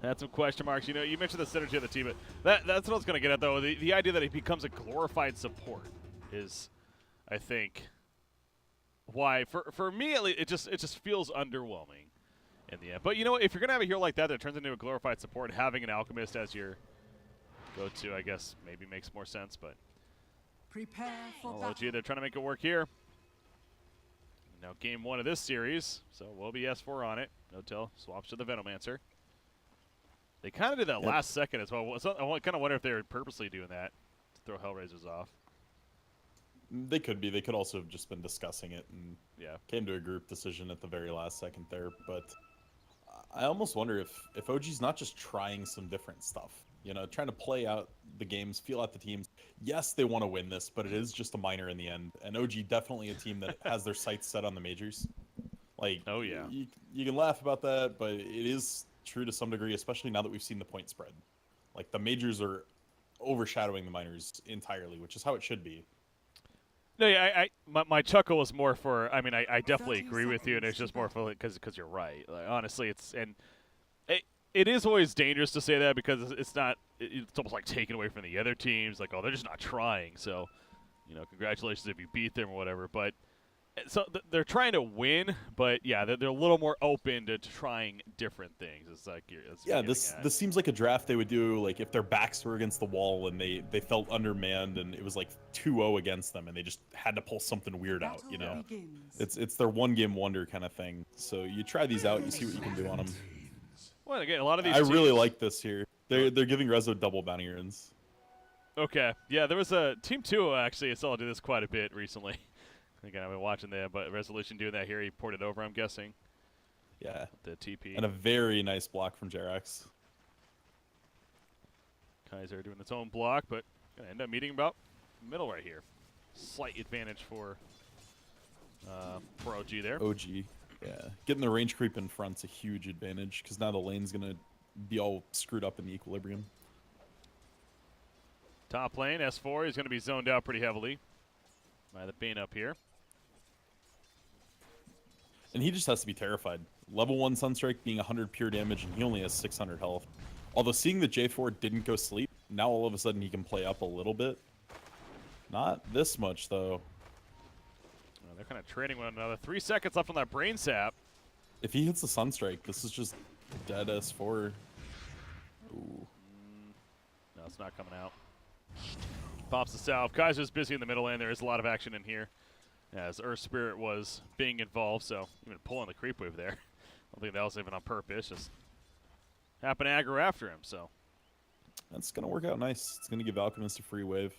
Had some question marks. You know, you mentioned the synergy of the team, but that's what I was going to get at, though. The idea that he becomes a glorified support is, I think, why for me at least, it just feels underwhelming in the end. But you know what? If you're going to have a hero like that turns into a glorified support, having an alchemist as your go-to, I guess, maybe makes more sense. But prepare for OG, they're trying to make it work here. Now game 1 of this series, so we'll be S4 on it. No-Till swaps to the Venomancer. They kind of did that last second as well. So I kind of wonder if they were purposely doing that to throw Hellraisers off. They could be. They could also have just been discussing it and came to a group decision at the very last second there. But I almost wonder if OG's not just trying some different stuff. You know, trying to play out the games, feel out the teams. Yes, they want to win this, but it is just a minor in the end. And OG definitely a team that has their sights set on the majors. Like, oh yeah, you can laugh about that, but it is true to some degree, especially now that we've seen the point spread. Like, the majors are overshadowing the minors entirely, which is how it should be. No, yeah, my chuckle was more for. I mean, I definitely agree with you, and it's just more for because you're right. Like, honestly, it is always dangerous to say that because it's not. It's almost like taken away from the other teams. Like, oh, they're just not trying. So, you know, congratulations if you beat them or whatever. But so they're trying to win, but yeah, they're a little more open to trying different things. It's like this seems like a draft they would do like if their backs were against the wall and they felt undermanned and it was like 2-0 against them and they just had to pull something weird out. You know, it's their one game wonder kind of thing. So you try these out, you see what you can do on them. Well, again, a lot of these. I really like this here. They're giving Rezo double bounty runes. Okay, yeah, there was a Team 2 actually. I saw do this quite a bit recently. Again, I've been watching that, but Resolution doing that here. He ported over, I'm guessing. Yeah. The TP. And a very nice block from Jerax. Kaiser doing its own block, but going to end up meeting about middle right here. Slight advantage for OG there. OG, yeah. Getting the range creep in front's a huge advantage because now the lane's going to be all screwed up in the equilibrium. Top lane, S4 is going to be zoned out pretty heavily by the Bane up here. And he just has to be terrified. Level 1 Sunstrike being 100 pure damage, and he only has 600 health. Although seeing that J4 didn't go sleep, now all of a sudden he can play up a little bit. Not this much, though. They're kind of trading one another. 3 seconds left on that Brain Sap. If he hits the Sunstrike, this is just dead S4. Ooh. No, it's not coming out. Pops the salve. Kaiser's busy in the middle lane. There is a lot of action in here as Earth Spirit was being involved, so even pulling the creep wave there. I don't think that was even on purpose. Just happened to aggro after him, so. That's going to work out nice. It's going to give Alchemist a free wave.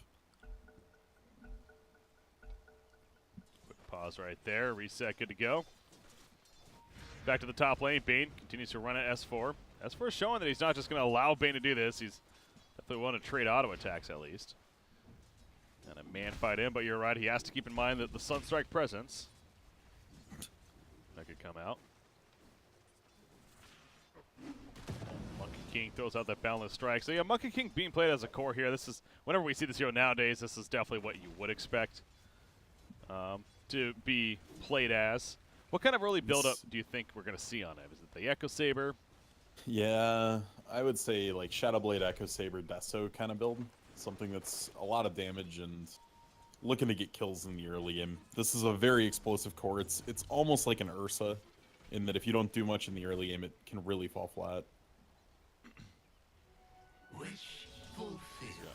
Quick pause right there. Reset, good to go. Back to the top lane. Bane continues to run at S4. S4 is showing that he's not just going to allow Bane to do this. He's definitely willing to trade auto attacks at least. And a man fight in, but you're right. He has to keep in mind that the Sunstrike presence. That could come out. Monkey King throws out that Boundless Strike. So yeah, Monkey King being played as a core here. This is, whenever we see this hero nowadays, this is definitely what you would expect to be played as. What kind of early build-up do you think we're going to see on him? Is it the Echo Saber? Yeah, I would say like Shadowblade, Echo Saber, Deso kind of build. Something that's a lot of damage and looking to get kills in the early game. This is a very explosive core. It's almost like an Ursa in that if you don't do much in the early game, it can really fall flat. Wish fulfilled.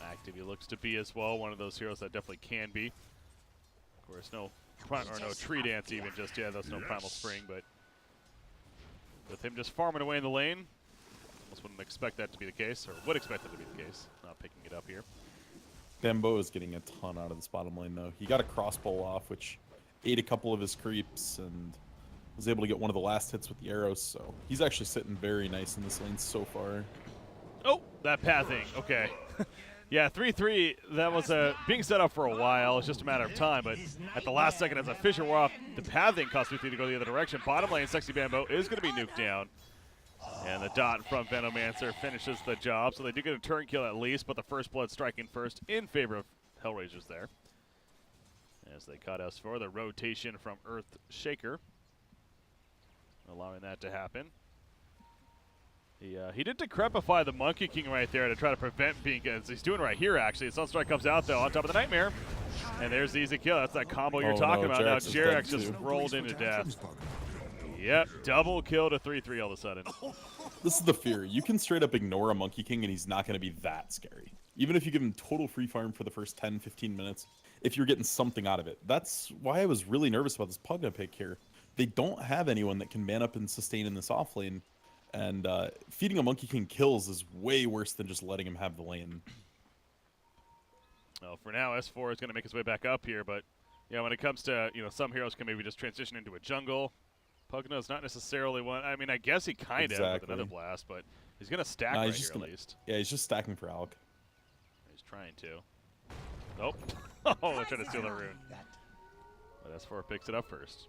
Active he looks to be as well. One of those heroes that definitely can be. Of course, no tree dance even just yet. That's no Primal Spring, but with him just farming away in the lane, almost wouldn't expect that to be the case, or would expect that to be the case. Not picking it up here. Bambo is getting a ton out of this bottom lane, though. He got a crossbow off, which ate a couple of his creeps, and was able to get one of the last hits with the arrows, so he's actually sitting very nice in this lane so far. Oh, that pathing. Okay. Yeah, 3-3, that was being set up for a while. It's just a matter of time, but at the last second, as a Fissure wore off, the pathing caused 3-3 to go the other direction. Bottom lane, Sexy Bambo is going to be nuked down. And the dot from Venomancer finishes the job, so they do get a turn kill at least, but the first blood striking first in favor of Hellraisers there. As they cut us for the rotation from Earth Shaker, allowing that to happen. He did decrepify the Monkey King right there to try to prevent being, as he's doing right here actually. Sunstrike comes out though on top of the Nightmare. And there's the easy kill. That's that combo you're talking about. Now Jerax just rolled into death. Yep, double kill to 3-3 all of a sudden. This is the fear. You can straight up ignore a Monkey King and he's not going to be that scary. Even if you give him total free farm for the first 10, 15 minutes, if you're getting something out of it. That's why I was really nervous about this Pugna pick here. They don't have anyone that can man up and sustain in this off lane. And feeding a Monkey King kills is way worse than just letting him have the lane. Well, for now, S4 is going to make his way back up here, but when it comes to some heroes can maybe just transition into a jungle. Pugna is not necessarily one. I mean, I guess he kind of with another blast, but he's going to stack right here at least. Yeah, he's just stacking for Alk. He's trying to. Nope. Oh, they're trying to steal the rune. But S4 picks it up first.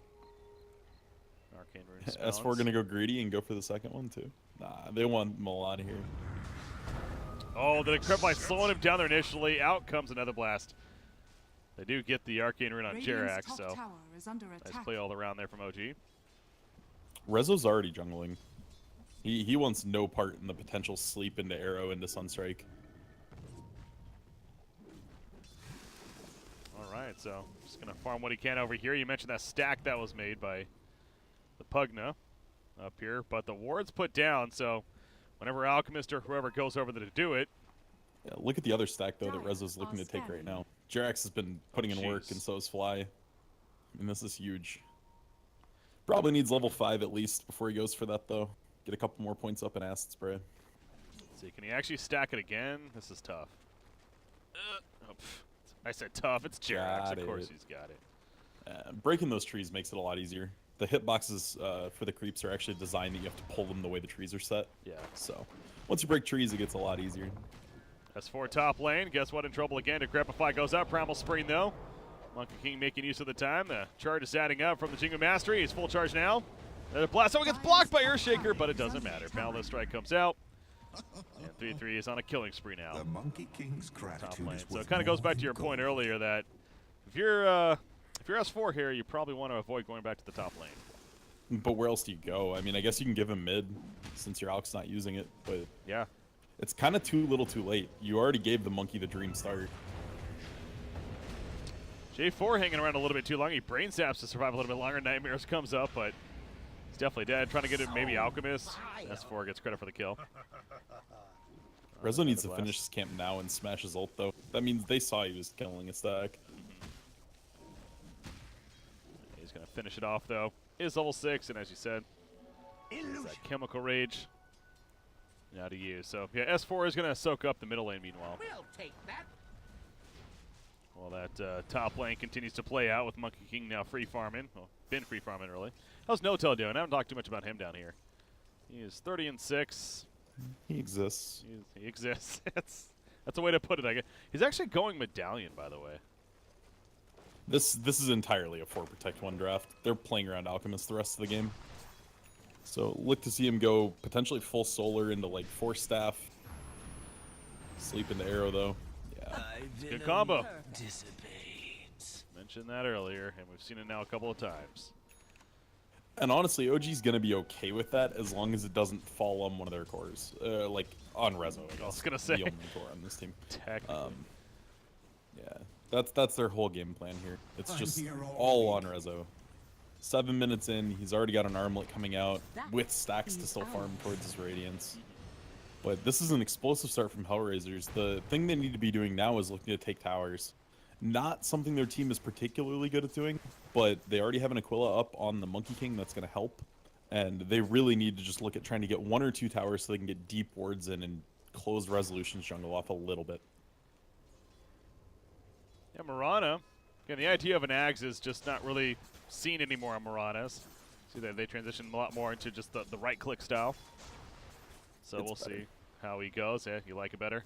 Arcane rune S4 going to go greedy and go for the second one too. Nah, they want him out of here. Oh, the decrep by slowing him down there initially. Out comes another blast. They do get the Arcane Rune on Jerax, so nice play all around there from OG. Rezo's already jungling. He wants no part in the potential sleep into Arrow into Sunstrike. All right, so just going to farm what he can over here. You mentioned that stack that was made by the Pugna up here, but the ward's put down, so whenever Alchemist or whoever goes over there to do it. Yeah, look at the other stack, though, that Rezo's looking to take right now. Jerax has been putting in work, and so has Fly. And this is huge. Probably needs level 5 at least before he goes for that, though. Get a couple more points up in Acid Spray. Let's see, can he actually stack it again? This is tough. I said tough. It's Jerax. Of course he's got it. Breaking those trees makes it a lot easier. The hitboxes for the creeps are actually designed that you have to pull them the way the trees are set. Yeah. So once you break trees, it gets a lot easier. S4 top lane. Guess what? In trouble again. Decrepify goes out. Primal Spring, though. Monkey King making use of the time. The charge is adding up from the Jingle Mastery. He's full charge now. Another blast. Oh, it gets blocked by Earthshaker, but it doesn't matter. Boundless Strike comes out. And 3-3 is on a killing spree now. The Monkey King's gratitude is so it kind of goes back to your point earlier that if you're S4 here, you probably want to avoid going back to the top lane. But where else do you go? I mean, I guess you can give him mid since your Alk's not using it, but yeah, it's kind of too little too late. You already gave the Monkey the dream start. J4 hanging around a little bit too long. He brain zaps to survive a little bit longer. Nightmares comes up, but he's definitely dead. Trying to get it maybe Alchemist. S4 gets credit for the kill. Rezo needs to finish his camp now and smash his ult, though. That means they saw he was killing a stack. He's going to finish it off, though. Is level 6, and as you said, it's that Chemical Rage now to use. So, yeah, S4 is going to soak up the middle lane meanwhile. We'll take that. Well, that top lane continues to play out with Monkey King now free farming. Well, been free farming early. How's No-Tail doing? I haven't talked too much about him down here. He is 30-6. He exists. He exists. That's a way to put it, I guess. He's actually going Medallion, by the way. This is entirely a 4 Protect 1 draft. They're playing around Alchemist the rest of the game. So look to see him go potentially full solar into like 4 staff. Sleep into Arrow though. Yeah. Good combo. Mentioned that earlier, and we've seen it now a couple of times. And honestly, OG's going to be okay with that as long as it doesn't fall on one of their cores. Like on Rezo, I guess. I was going to say. The only core on this team. Technically. Yeah, that's their whole game plan here. It's just all on Rezo. 7 minutes in, he's already got an armlet coming out with stacks to still farm towards his Radiance. But this is an explosive start from Hellraisers. The thing they need to be doing now is looking to take towers. Not something their team is particularly good at doing, but they already have an Aquila up on the Monkey King that's going to help. And they really need to just look at trying to get 1 or 2 towers so they can get deep wards in and close Resolution's jungle off a little bit. Yeah, Mirana. Again, the idea of an Ags is just not really seen anymore on Miranas. See that they transition a lot more into just the right-click style. So we'll see how he goes. Yeah, you like it better?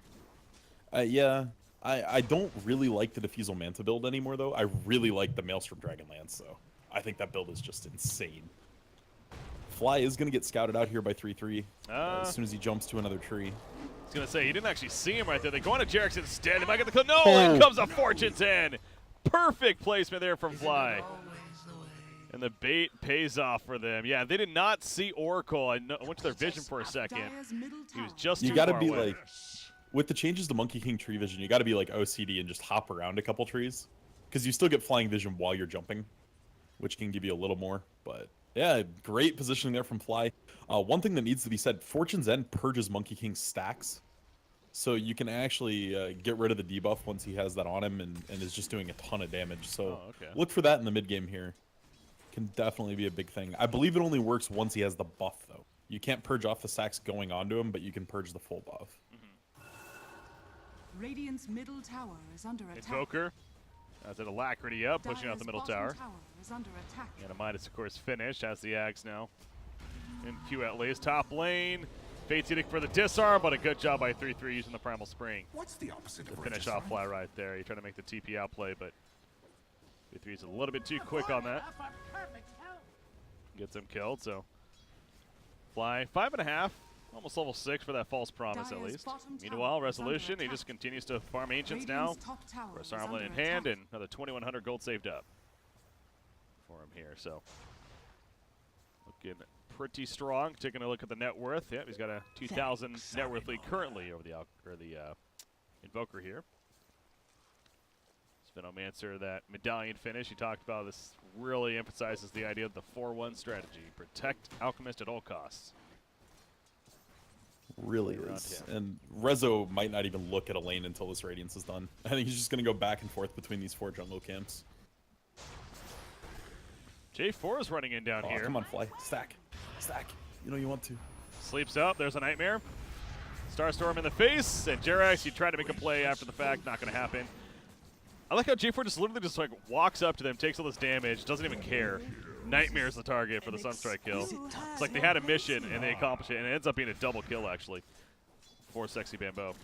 Yeah. I don't really like the Diffusal Manta build anymore, though. I really like the Maelstrom Dragonlance, though. I think that build is just insane. Fly is going to get scouted out here by 3-3 as soon as he jumps to another tree. I was going to say, you didn't actually see him right there. They go on to Jerax instead. They might get the kill. No, in comes a Fortune's End. Perfect placement there from Fly. And the bait pays off for them. Yeah, they did not see Oracle. I went to their vision for a second. He was just You got to be like, with the changes to Monkey King tree vision, you got to be like OCD and just hop around a couple trees, because you still get flying vision while you're jumping, which can give you a little more. But yeah, great positioning there from Fly. One thing that needs to be said: Fortune's End purges Monkey King's stacks, so you can actually get rid of the debuff once he has that on him and is just doing a ton of damage. So look for that in the mid game here. Can definitely be a big thing. I believe it only works once he has the buff, though. You can't purge off the stacks going onto him, but you can purge the full buff. Radiant's middle tower is under attack. Invoker. That's an Alacrity up, pushing out the middle tower. Is under attack. And a Midas, of course, finished. Has the Ags now. In queue at least. Top lane. Fate's Edict for the disarm, but a good job by 3-3 using the Primal Spring. What's the opposite to of finish off Fly right there. He tried to make the TP outplay, but 3-3 is a little bit too quick on that. Gets him killed, so Fly 5.5, almost level 6 for that false promise at least. Meanwhile, Resolution, he just continues to farm Ancients now. First Armlet in hand, and another 2,100 gold saved up for him here. So looking pretty strong. Taking a look at the net worth. Yep, he's got a 2,000 net worth lead currently over the Invoker here. Venomancer, that medallion finish he talked about, this really emphasizes the idea of the 4-1 strategy. Protect Alchemist at all costs. Really is. And Rezo might not even look at a lane until this Radiance is done. I think he's just going to go back and forth between these 4 jungle camps. J4 is running in down here. Come on, Fly. Stack. Stack. You know you want to. Sleeps up. There's a Nightmare. Starstorm in the face. And Jerax, he tried to make a play after the fact. Not going to happen. I like how J4 just literally just like walks up to them, takes all this damage, doesn't even care. Nightmare's the target for the Sunstrike kill. It's like they had a mission and they accomplished it, and it ends up being a double kill actually for Sexy Bambo.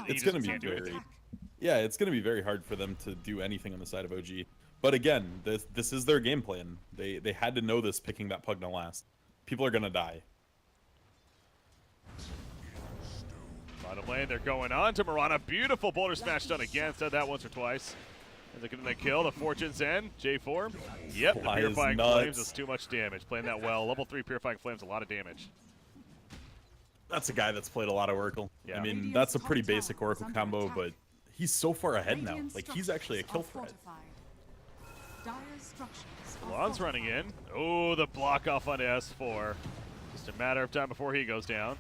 It's going to be very, yeah, it's going to be very hard for them to do anything on the side of OG. But again, this is their game plan. They had to know this picking that Pugna last. People are going to die. Bottom lane, they're going on to Mirana. Beautiful boulder smash done again. Said that once or twice. And they're getting the kill. The Fortune's End. J4. Yep, the Purifying Flames is too much damage. Playing that well. Level 3 Purifying Flames, a lot of damage. That's a guy that's played a lot of Oracle. Yeah. I mean, that's a pretty basic Oracle combo, but he's so far ahead now. Like, he's actually a kill threat. Lon's running in. Oh, the block off on S4. Just a matter of time before he goes down.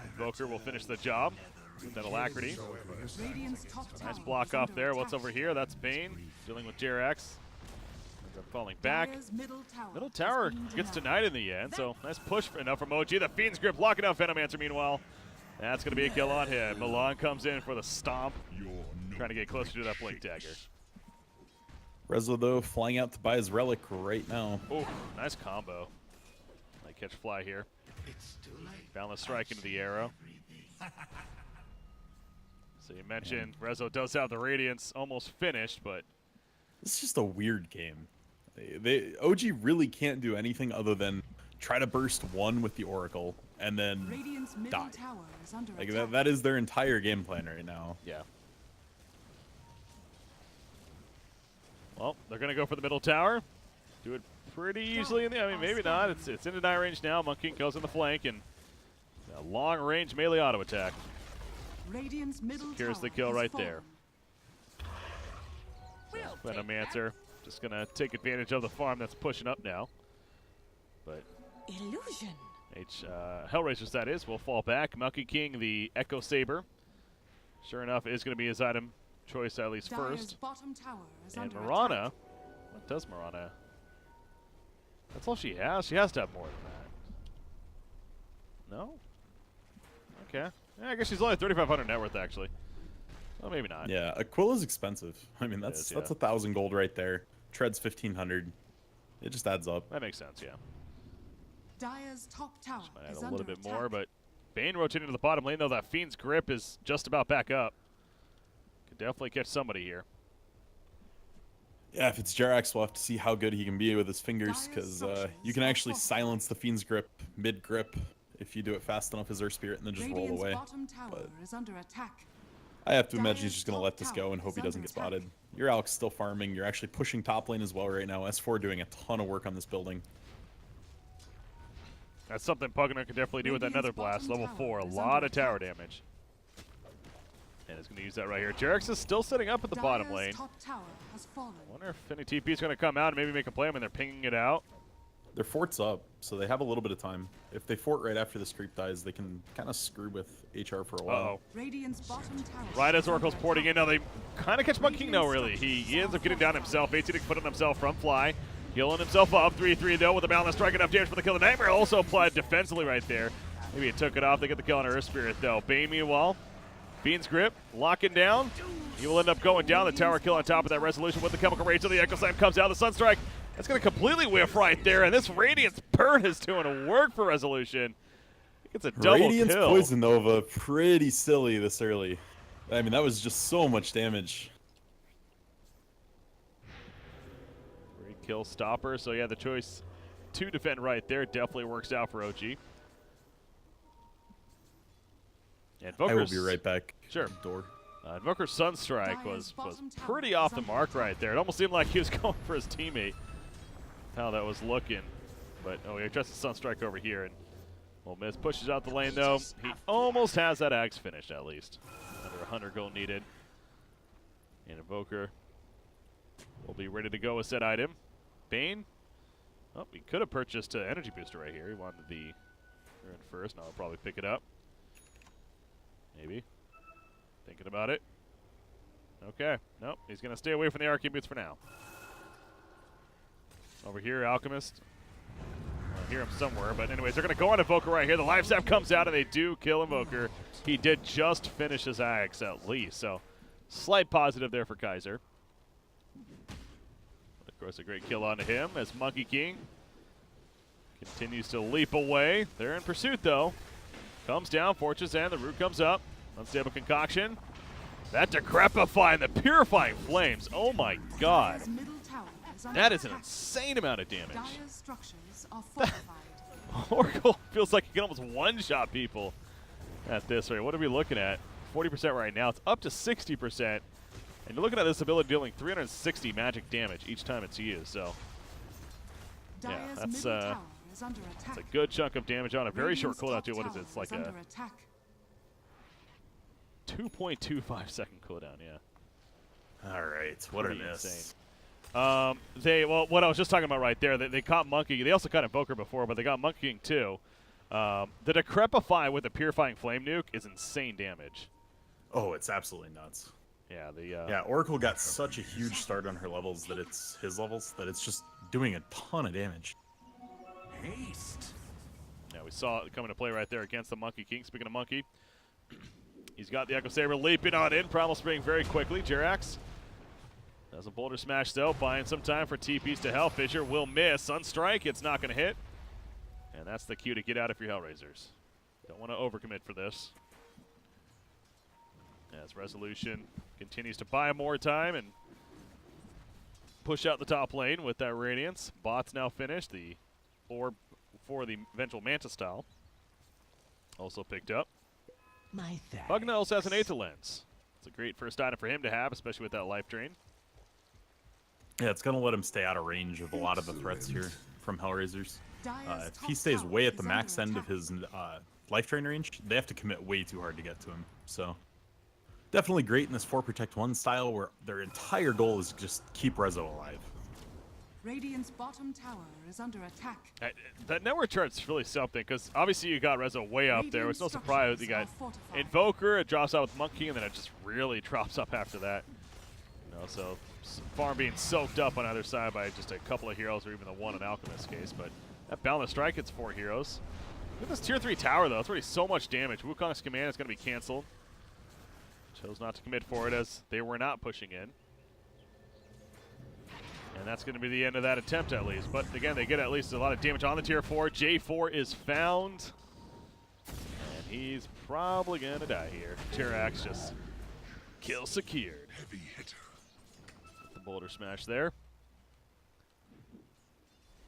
Invoker will finish the job with that Alacrity. Nice block off there. What's over here? That's Bane dealing with Jerax. Ends up falling back. Middle tower gets denied in the end, so nice push enough from OG. The Fiend's Grip blocking out Venomancer meanwhile. That's going to be a kill on him. Milan comes in for the stomp, trying to get closer to that Blink Dagger. Rezo, though, flying out to buy his relic right now. Oh, nice combo. Might catch Fly here. Boundless Strike into the arrow. So you mentioned Rezo does have the Radiance almost finished, but it's just a weird game. OG really can't do anything other than try to burst one with the Oracle and then die. Like that is their entire game plan right now. Yeah. Well, they're gonna go for the middle tower. Do it pretty easily in the, I mean, maybe not. It's in deny range now. Monkey goes in the flank and a long range melee auto attack. Secures the kill right there. Venomancer just gonna take advantage of the farm that's pushing up now. But illusion. Hellraisers, that is, will fall back. Monkey King, the Echo Saber, sure enough, is gonna be his item choice at least first. And Mirana, what does Mirana? That's all she has. She has to have more than that. No? Okay. Yeah, I guess she's only 3,500 net worth, actually. Well, maybe not. Yeah, Aquila's expensive. I mean, that's 1,000 gold right there. Tread's 1,500. It just adds up. That makes sense, yeah. Dire's top tower might add a little bit more, but Bane rotating to the bottom lane, though. That Fiend's Grip is just about back up. Could definitely catch somebody here. Yeah, if it's Jerax, we'll have to see how good he can be with his fingers, because you can actually silence the Fiend's Grip mid-grip if you do it fast enough as Earth Spirit and then just roll away. But I have to imagine he's just going to let this go and hope he doesn't get spotted. Your Alk's still farming. You're actually pushing top lane as well right now. S4 doing a ton of work on this building. That's something Pugner can definitely do with that Nether Blast. Level 4, a lot of tower damage. And it's going to use that right here. Jerax is still setting up at the bottom lane. Top tower has fallen. I wonder if any TP is going to come out and maybe make a play. I mean, they're pinging it out. Their fort's up, so they have a little bit of time. If they fort right after this creep dies, they can kind of screw with HR for a while. Uh-oh. Radiant's bottom tower. Right as Oracle's porting in. Now they kind of catch Monkey King, though, really. He ends up getting down himself. 18 put on himself from Fly. Healing himself up. 3-3, though, with a balance strike. Enough damage for the kill. The Nightmare also applied defensively right there. Maybe it took it off. They get the kill on Earth Spirit, though. Bane, meanwhile, Bean's grip, locking down. He will end up going down. The tower kill on top of that resolution with the chemical rage. So the Echo Slam comes out. The Sunstrike, that's going to completely whiff right there. And this Radiance burn is doing work for resolution. It's a double Radiance kill. Poison Nova, pretty silly this early. I mean, that was just so much damage. Great kill stopper. So yeah, the choice to defend right there definitely works out for OG. And I will be right back. Sure. Door. Invoker's Sunstrike was pretty off the mark right there. It almost seemed like he was going for his teammate. How that was looking. But, oh, he tries the Sunstrike over here. And Will Miss pushes out the lane, though. He almost has that axe finished, at least. Under 100 gold needed. And Invoker will be ready to go with said item. Bane. Oh, he could have purchased an energy booster right here. He wanted the turn first. Now I'll probably pick it up. Maybe. Thinking about it. Okay. Nope. He's going to stay away from the Arcane Boots for now. Over here, Alchemist. I hear him somewhere. But anyways, they're going to go on Invoker right here. The Life Sap comes out, and they do kill Invoker. He did just finish his axe, at least. So, slight positive there for Kaiser. But of course, a great kill onto him as Monkey King continues to leap away. They're in pursuit, though. Comes down, Fortress, and the root comes up. Unstable Concoction. That Decrepifying, the Purifying Flames. Oh my god. That is an insane amount of damage. Dire's structures are fortified. Oracle feels like he can almost one-shot people at this rate. What are we looking at? 40% right now. It's up to 60%. And you're looking at this ability dealing 360 magic damage each time it's used. So, yeah, that's a good chunk of damage on a very short cooldown too. What is it? It's like a 2.25 second cooldown, yeah. All right, what a miss. Insane. What I was just talking about right there, they caught Monkey. They also caught Invoker before, but they got Monkey King too. The Decrepify with the Purifying Flame Nuke is insane damage. Oh, it's absolutely nuts. Yeah, yeah, Oracle got such a huge start on her levels that it's his levels that it's just doing a ton of damage. Haste. Yeah, we saw it come into play right there against the Monkey King. Speaking of Monkey, he's got the Echo Saber leaping on in. Primal Spring very quickly. Jerax does a Boulder Smash, though, buying some time for TPs to help. Fissure will miss. Sunstrike, it's not going to hit. And that's the cue to get out if you're Hellraisers. Don't want to overcommit for this. As Resolution continues to buy more time and push out the top lane with that Radiance. Bot's now finished. The orb for the eventual Manta style also picked up. Bugna also has an Aether Lens. It's a great first item for him to have, especially with that life drain. Yeah, it's going to let him stay out of range of a lot of the threats here from Hellraisers. If he stays way at the max end of his life drain range, they have to commit way too hard to get to him. So, definitely great in this 4 Protect 1 style where their entire goal is just keep Rezo alive. Radiant's bottom tower is under attack. That network chart's really something, because obviously you got Rezo way up there. It's no surprise you got Invoker, it drops out with Monkey, and then it just really drops up after that. You know, so farm being soaked up on either side by just a couple of heroes, or even the one in Alchemist's case. But that Boundless Strike hits 4 heroes. Look at this tier 3 tower, though. It's already so much damage. Wukong's command is going to be canceled. Chose not to commit for it as they were not pushing in. And that's going to be the end of that attempt, at least. But again, they get at least a lot of damage on the tier 4. J4 is found. And he's probably going to die here. Jerax just kill secured. Heavy hitter. The Boulder Smash there.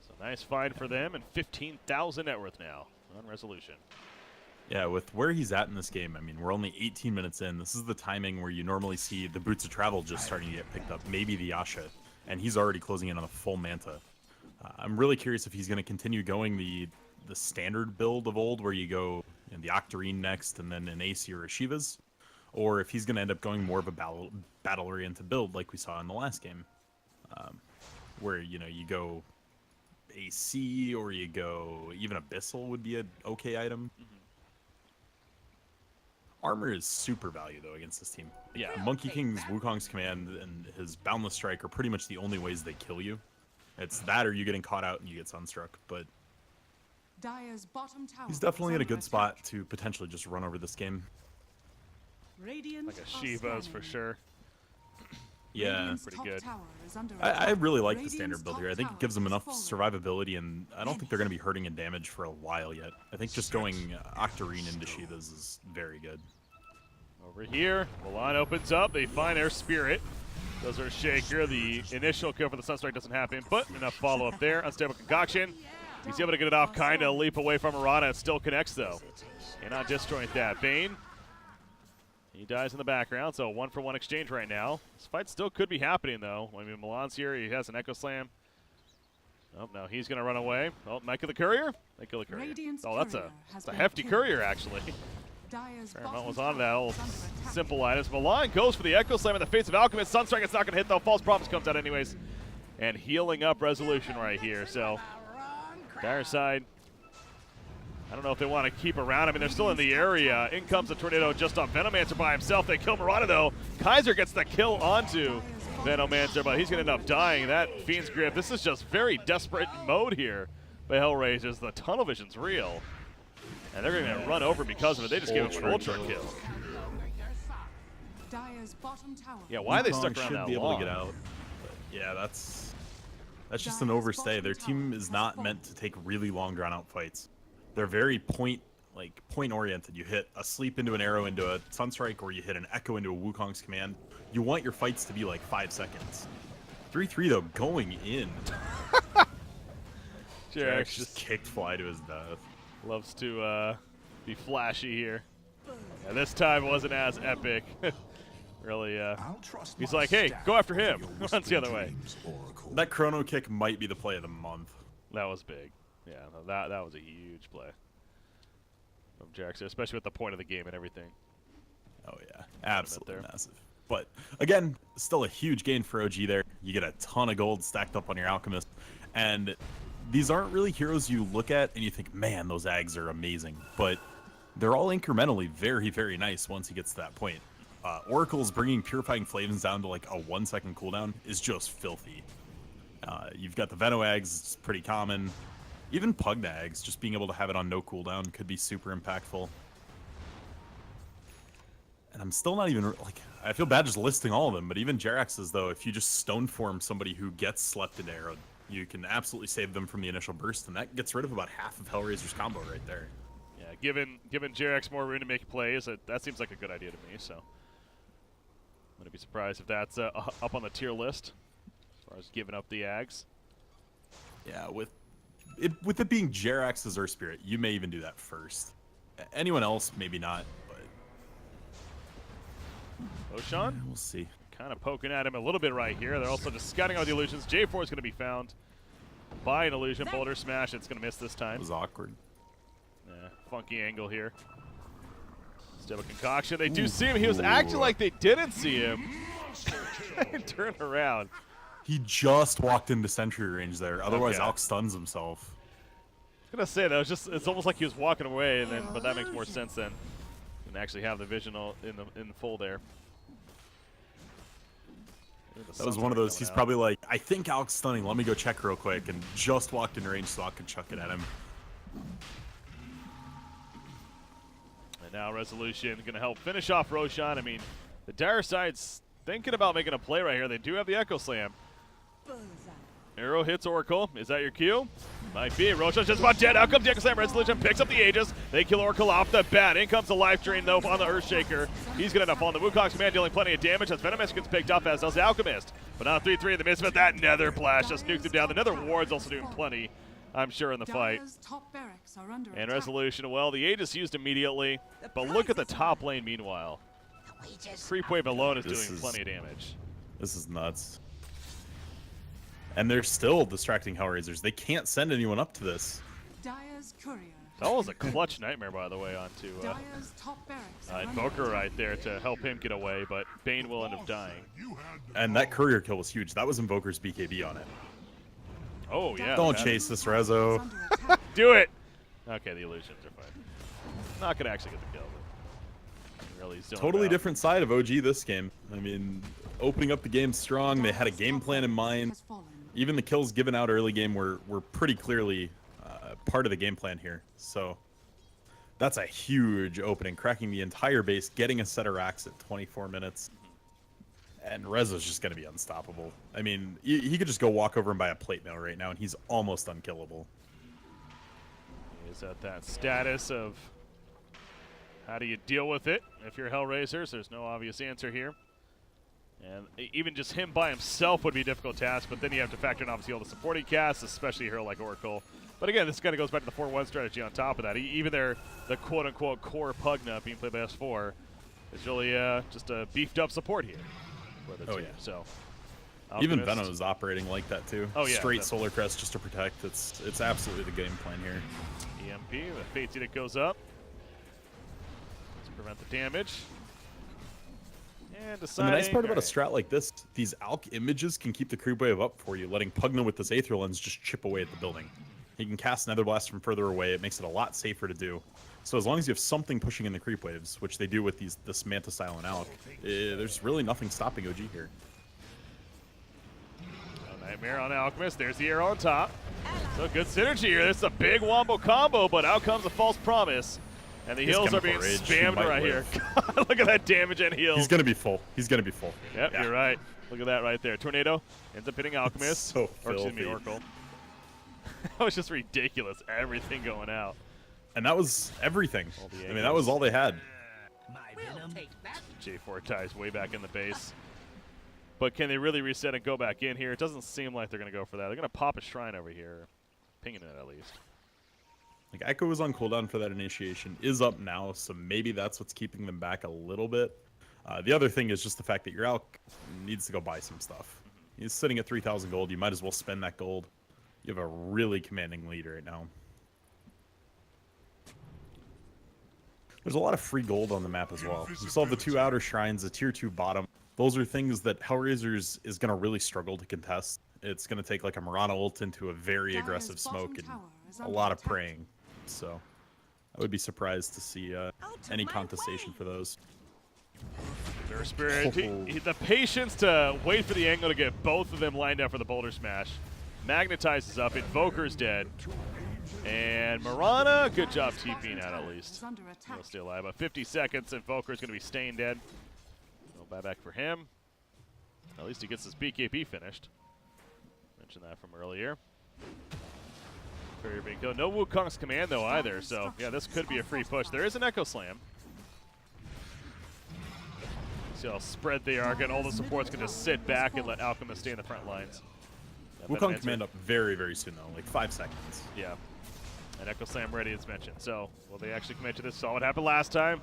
So nice find for them, and 15,000 net worth now on Resolution. Yeah, with where he's at in this game, I mean, we're only 18 minutes in. This is the timing where you normally see the Boots of Travel just starting to get picked up, maybe the Yasha, and he's already closing in on a full Manta. I'm really curious if he's going to continue going the standard build of old, where you go in the Octarine next and then an AC or a Shivas, or if he's going to end up going more of a battle-oriented build like we saw in the last game, where, you know, you go AC or you go even Abyssal would be an okay item. Armor is super value, though, against this team. Yeah. Monkey King's Wukong's command and his Boundless Strike are pretty much the only ways they kill you. It's that or you getting caught out and you get Sunstruck, but Dire's bottom tower he's definitely in a is under good spot attack. to potentially just run over this game. Radiant Like a are Shiva's for scanning. sure. Yeah. Radiant's Pretty top good. tower is under I attack. really like the Radiant's standard build top here. I think it tower gives them has enough fallen. survivability, and I don't think they're going to be hurting in damage for a while yet. I think just going Octarine into Shivas is very good. Over here, Milan opens up. They find their Spirit. Does her Shaker. The initial kill for the Sunstrike doesn't happen, but enough follow-up there. Unstable Concoction. He's able to get it off, kind of leap away from Murata. It still connects, though. Cannot disjoint that. Bane, he dies in the background, so 1-for-1 exchange right now. This fight still could be happening, though. I mean, Milan's here. He has an Echo Slam. Oh, no, he's going to run away. Oh, might kill the Courier? They kill the Courier. Radiant's Oh, that's courier has a been hefty killed. Courier, actually. Dire's Paramount bottom was on that tower old is under attack. simple items. Milan goes for the Echo Slam in the face of Alchemist. Sunstrike, it's not going to hit, though. False Promise comes out anyways. And healing up Resolution right here. So, Dire side, I don't know if they want to keep around. I mean, they're still in the area. In comes the Tornado just on Venomancer by himself. They kill Murata, though. Kaiser gets the kill onto Venomancer, but he's going to end up dying. That Fiend's Grip, this is just very desperate mode here by Hellraisers. The tunnel vision's real. And they're going to run over because of it. They just gave him an ultra kill. Dire's bottom tower. Yeah, why are they Wukong stuck around should that be able long? to get out. But yeah, that's just an overstay. Their team is not meant to take really long, drawn-out fights. They're very point-oriented. You hit a sleep into an arrow into a Sunstrike, or you hit an echo into a Wukong's command. You want your fights to be like 5 seconds. 3-3 though, going in. Jax just kicked Fly to his death. loves to be flashy here. Yeah, this time wasn't as epic. Really, he's like, hey, go after him. Runs the other way. That chrono kick might be the play of the month. That was big. Yeah, no, that was a huge play from Jax, especially with the point of the game and everything. Oh yeah, absolutely there. massive. But again, still a huge gain for OG there. You get a ton of gold stacked up on your Alchemist, and these aren't really heroes you look at and you think, man, those Ags are amazing. But they're all incrementally very, very nice once he gets to that point. Oracle's bringing Purifying Flames down to like a 1-second cooldown is just filthy. You've got the Veno Ags, it's pretty common. Even Pug Ags, just being able to have it on no cooldown could be super impactful. And I'm still not even, like, I feel bad just listing all of them, but even Jerax's, though, if you just stone form somebody who gets slept into arrow, you can absolutely save them from the initial burst, and that gets rid of about half of Hellraiser's combo right there. Yeah, giving Jerax more room to make plays, that seems like a good idea to me. So I'm gonna be surprised if that's up on the tier list as far as giving up the Ags. Yeah, with it being Jerax's Earth Spirit, you may even do that first. Anyone else, maybe not, but Oshan? we'll see. Kind of poking at him a little bit right here. They're also just scouting out the illusions. J4 is going to be found by an illusion. Boulder Smash. It's going to miss this time. It was awkward. Yeah, funky angle here. Still a concoction. They do see him. He was acting like they didn't see him. Turn around. He just walked into sentry range there. Otherwise, Okay. Alk stuns himself. I was going to say, that it's almost like he was walking away, and then, but that makes more sense then. You can actually have the vision in full there. That was one of those, he's probably like, I think Alk's stunning, let me go check real quick, and just walked in range so I could chuck it at him. And now Resolution going to help finish off Roshan. I mean, the Dire side's thinking about making a play right here. They do have the Echo Slam. Arrow hits Oracle. Is that your cue? Might be. Roshan's just about dead. Out comes the Echo Slam. Resolution picks up the Aegis. They kill Oracle off the bat. In comes the Life Drain, though, on the Earthshaker. He's going to end up on the Wukong's command, dealing plenty of damage as Venomist gets picked up, as does the Alchemist. But now 3-3 in the midst of it. That Nether Blast just nuked him down. The Nether Ward's also doing plenty, I'm sure, in the fight. Dire's top barracks barracks are under And attack. Resolution, well, the Aegis used immediately, but look at the top lane meanwhile. Creep wave alone is doing plenty of damage. This is nuts. And they're still distracting Hellraisers. They can't send anyone up to this. Dire's courier. That was a clutch nightmare, by the way, onto Dire's top barracks are under Invoker attack. right there to help him get away, but Bane will end up dying. And that courier kill was huge. That was Invoker's BKB on it. Oh, yeah. Don't that- chase this, Rezo. Is under attack. Do it! Okay, the illusions are fine. Not going to actually get the kill, but really zoned Totally out. different side of OG this game. I mean, opening up the game strong. They had a Dire's game top plan in barracks mind. has fallen. Even the kills given out early game were pretty clearly part of the game plan here. So that's a huge opening, cracking the entire base, getting a set of racks at 24 minutes. And Rezo's just going to be unstoppable. I mean, he could just go walk over and buy a plate mail right now, and he's almost unkillable. Is at that status of how do you deal with it if you're Hellraisers? There's no obvious answer here. And even just him by himself would be a difficult task, but then you have to factor in obviously all the supporting casts, especially a hero like Oracle. But again, this kind of goes back to the 4-1 strategy on top of that. Even the quote-unquote core Pugna being played by S4 is really just a beefed-up support here for the team. Yeah. So, Even Alchemist- Venom is operating like that too. Oh, yeah, Straight definitely. Solar Crest just to protect. It's absolutely the game plan here. EMP, the Fate Edict goes up to prevent the damage. And And deciding, the nice part about a alright. strat like this, these Alch images can keep the creep wave up for you, letting Pugna with this Aether Lens just chip away at the building. He can cast Nether Blast from further away. It makes it a lot safer to do. So as long as you have something pushing in the creep waves, which they do with this Manta Style and Alch, there's really nothing stopping OG here. Nightmare on Alchemist. There's the arrow on top. So good synergy here. This is a big wombo combo, but out comes a false promise. And the His heals are being Chemical Rage, he spammed might right here. live. God, look at that damage and heals. He's gonna be full. He's gonna be full. Yep, Yeah. you're right. Look at that right there. Tornado ends up hitting Alchemist. So or excuse me, filthy. Oracle. That was just ridiculous. Everything going out. And that was everything. All the I mean, that was all they had. My venom. J4 ties way back in the base. But can they really reset and go back in here? It doesn't seem like they're going to go for that. They're going to pop a shrine over here. Pinging it at least. Like Echo was on cooldown for that initiation, is up now, so maybe that's what's keeping them back a little bit. The other thing is just the fact that your Alch needs to go buy some stuff. He's sitting at 3,000 gold. You might as well spend that gold. You have a really commanding lead right now. There's a lot of free gold on the map as well. You still have the 2 outer shrines, the tier 2 bottom. Those are things that Hellraisers is going to really struggle to contest. It's going to take like a Mirana ult into a very Dire's aggressive bottom smoke and tower is a under lot of attack. praying. So I would be surprised to see any contestation for those. Their spirit. Oh. The patience to wait for the angle to get both of them lined up for the boulder smash. Magnetizes up. Invoker's dead. And Mirana, good job TPing out at least. Is under attack. He'll stay alive. About 50 seconds. Invoker's going to be staying dead. No buyback for him. At least he gets his BKB finished. Mentioned that from earlier. Very big kill. No Wukong's command though either, so yeah, this could be a free push. There is an Echo Slam. See how spread they are. Again, all the supports can just sit back and let Alchemist stay in the front lines. Yeah, better Wukong answer. command up very, very soon though, like 5 seconds. Yeah. And Echo Slam ready as mentioned. So, will they actually commit to this? Saw what happened last time.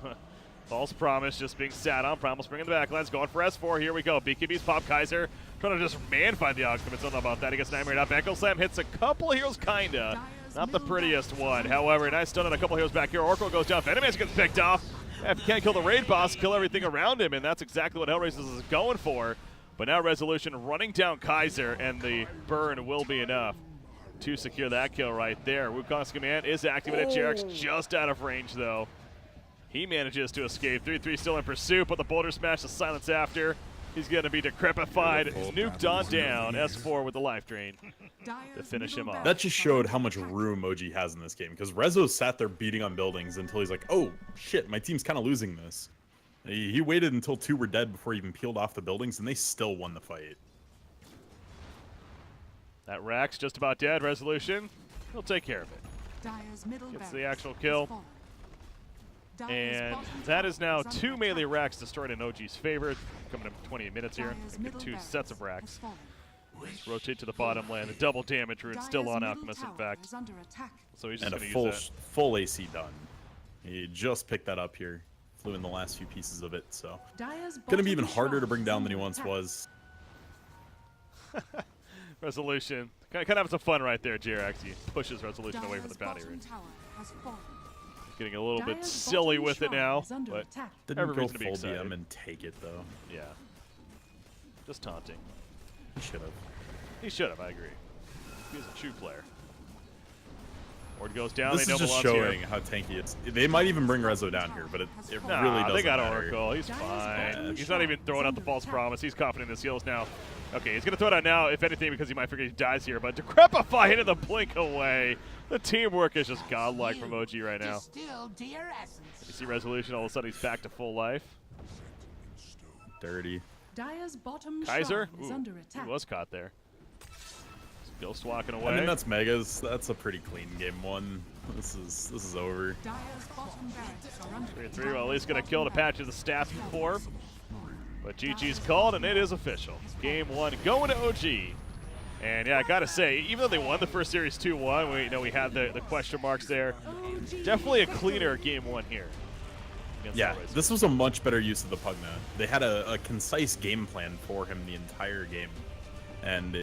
False promise just being sat on. Primal Spring in the backlines. Going for S4. Here we go. BKB's pop Kaiser. Trying to just man-fight the Alchemist. Don't know about that. He gets Nightmare up. Echo Slam hits a couple of heroes, kinda. Not the prettiest one. However, nice stun on a couple of heroes back here. Oracle goes down. Venomance gets picked off. If you can't kill the raid boss, kill everything around him. And that's exactly what Hellraisers is going for. But now Resolution running down Kaiser. And the burn will be enough to secure that kill right there. Wukong's command is activated. Jarek's just out of range, though. He manages to escape. 3-3 still in pursuit, but the boulder smash, the silence after. He's going to be decrepified, nuked on down. S4 with the life drain to finish him off. That just showed how much room OG has in this game, because Rezo sat there beating on buildings until he's like, oh, shit, my team's kind of losing this. He waited until 2 were dead before he even peeled off the buildings, and they still won the fight. That Rack's just about dead. Resolution, he'll take care of it. Dire's middle Gets the barracks actual has kill. fallen. Dire's And bottom that tower is now under 2 melee attack. racks destroyed in OG's favor. Coming up 28 minutes here. Dire's We get middle 2 barracks sets of has racks. fallen. Rotate to the bottom lane. The double damage rune still Dire's on middle Alchemist, in tower fact. is under attack. So he's just And a going to use full AC done. He just picked that up here. Flew in the last few pieces of it, so Dire's gonna be bottom even harder to shrine bring is down than he under once attack. was. that. Resolution. Kind of having some fun right there, Jirax. He pushes Resolution away from the Dire's bounty bottom rune. tower has fallen. Getting a little bit Dire's silly bottom with it shrine now, is under but attack. Didn't every go reason to be full excited. DM and take it though. Yeah. Just taunting. He should have. He should have, I agree. He's a true player. Ward goes down, This they is double just on showing here. how tanky it's. They might even bring Rezo down here, but it Nah, really doesn't they got matter. Oracle. He's Dire's fine. bottom He's not even throwing out the false promise. He's confident in his heals now. Okay, he's going to throw it out now, if anything, because he might forget he dies here. But Decrepify into the blink away. The teamwork is just godlike from OG right now. Distilled to your essence. You see Resolution, all of a sudden he's back to full life. Dirty. Dire's bottom Kaiser? shrine is Ooh, under he attack. was caught there. Ghost walking away. I mean that's Megas. That's a pretty clean game one. This is over. Dire's bottom barracks are under 3-3, well, at least going to kill to patch the stats before. But GG's called, and it is official. Game 1 going to OG. And yeah, I got to say, even though they won the first series 2-1, we had the question marks there. Definitely a cleaner Game 1 here. Yeah, this was a much better use of the Pugna. They had a concise game plan for him the entire game. And